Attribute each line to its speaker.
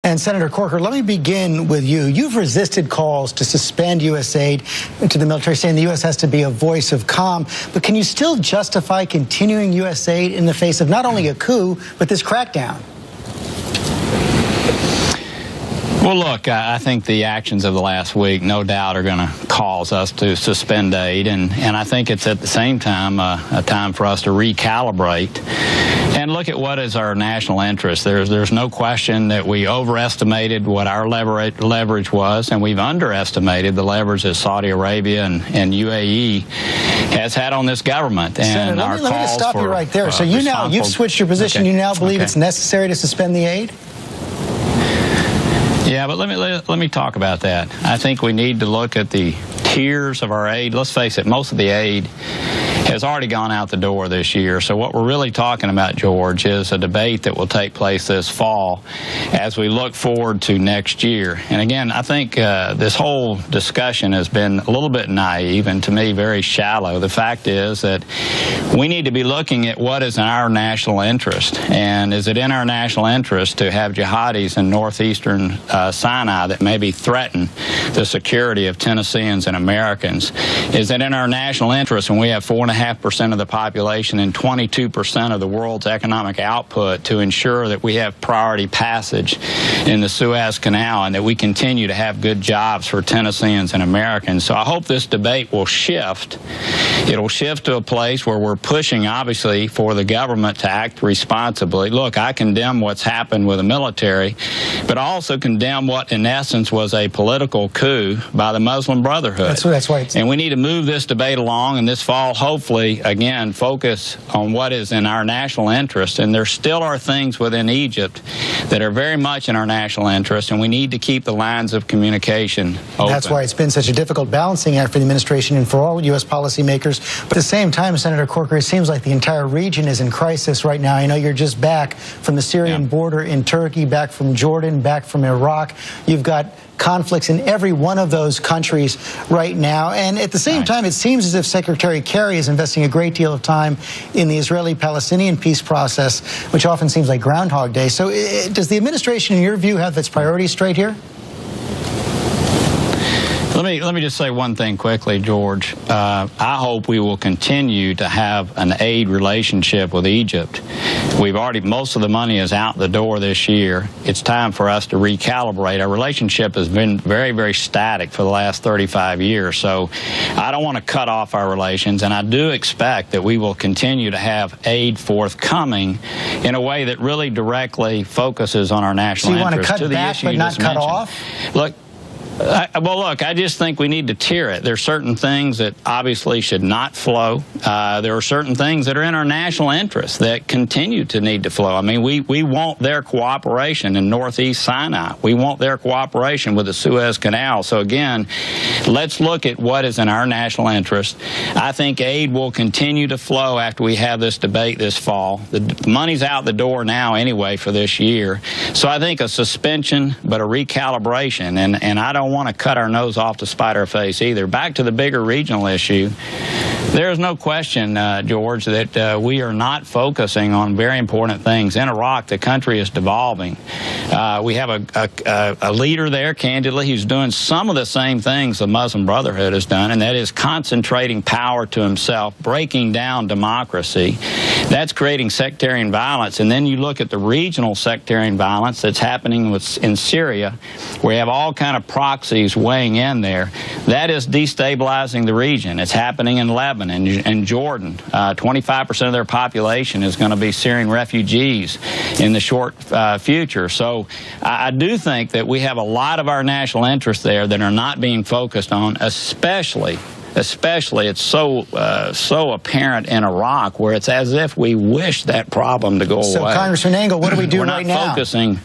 Speaker 1: And Senator Corker, let me begin with you. You've resisted calls to suspend U.S. aid to the military, saying the U.S. has to be a voice of calm. But can you still justify continuing U.S. aid in the face of not only a coup, but this crackdown?
Speaker 2: Well, look, I think the actions of the last week, no doubt, are going to cause us to suspend aid, and I think it's at the same time a time for us to recalibrate and look at what is our national interest. There's no question that we overestimated what our leverage was, and we've underestimated the leverage that Saudi Arabia and UAE has had on this government. And
Speaker 1: Senator, let me just stop you right there. So you've switched your position. Okay. You now believe it's necessary to suspend the aid?
Speaker 2: Yeah, but let me talk about that. I think we need to look at the tiers of our aid. Let's face it, most of the aid has already gone out the door this year. So what we're really talking about, George, is a debate that will take place this fall as we look forward to next year. And again, I think this whole discussion has been a little bit naive and, to me, very shallow. The fact is that we need to be looking at what is in our national interest. And is it in our national interest to have jihadis in northeastern Sinai that maybe threaten the security of Tennesseans and Americans? Is it in our national interest when we have 4.5% of the population and 22% of the world's economic output to ensure that we have priority passage in the Suez Canal and that we continue to have good jobs for Tennesseans and Americans? So I hope this debate will shift. It'll shift to a place where we're pushing, obviously, for the government to act responsibly. Look, I condemn what's happened with the military, but I also condemn what, in essence, was a political coup by the Muslim Brotherhood.
Speaker 1: That's why
Speaker 2: and we need to move this debate along, and this fall, hopefully, again, focus on what is in our national interest. And there still are things within Egypt that are very much in our national interest, and we need to keep the lines of communication open.
Speaker 1: That's why it's been such a difficult balancing act for the administration and for all U.S. policymakers. But at the same time, Senator Corker, it seems like the entire region is in crisis right now. I know you're just back from the Syrian border in Turkey, back from Jordan, back from Iraq. You've got conflicts in every one of those countries right now. And at the same time, it seems as if Secretary Kerry is investing a great deal of time in the Israeli-Palestinian peace process, which often seems like Groundhog Day. So does the administration, in your view, have its priorities straight here?
Speaker 2: Let me just say one thing quickly, George. I hope we will continue to have an aid relationship with Egypt. Most of the money is out the door this year. It's time for us to recalibrate. Our relationship has been very, very static for the last 35 years. So I don't want to cut off our relations, and I do expect that we will continue to have aid forthcoming in a way that really directly focuses on our national interest.
Speaker 1: So you want to cut back but not cut off?
Speaker 2: Look, I just think we need to tier it. There are certain things that obviously should not flow. There are certain things that are in our national interest that continue to need to flow. I mean, we want their cooperation in Northeast Sinai. We want their cooperation with the Suez Canal. So, again, let's look at what is in our national interest. I think aid will continue to flow after we have this debate this fall. The money's out the door now anyway for this year. So I think a suspension but a recalibration, and I don't want to cut our nose off to spite our face either. Back to the bigger regional issue, there is no question, George, that we are not focusing on very important things. In Iraq, the country is devolving. We have a leader there, candidly, who's doing some of the same things the Muslim Brotherhood has done, and that is concentrating power to himself, breaking down democracy. That's creating sectarian violence. And then you look at the regional sectarian violence that's happening in Syria, where you have all kind of proxies weighing in there. That is destabilizing the region. It's happening in Lebanon and Jordan. 25% of their population is going to be Syrian refugees in the short future. So I do think that we have a lot of our national interests there that are not being focused on, especially it's so apparent in Iraq, where it's as if we wish that problem to go away.
Speaker 1: So, Congressman Engel, what do we do right now?
Speaker 2: We're not focusing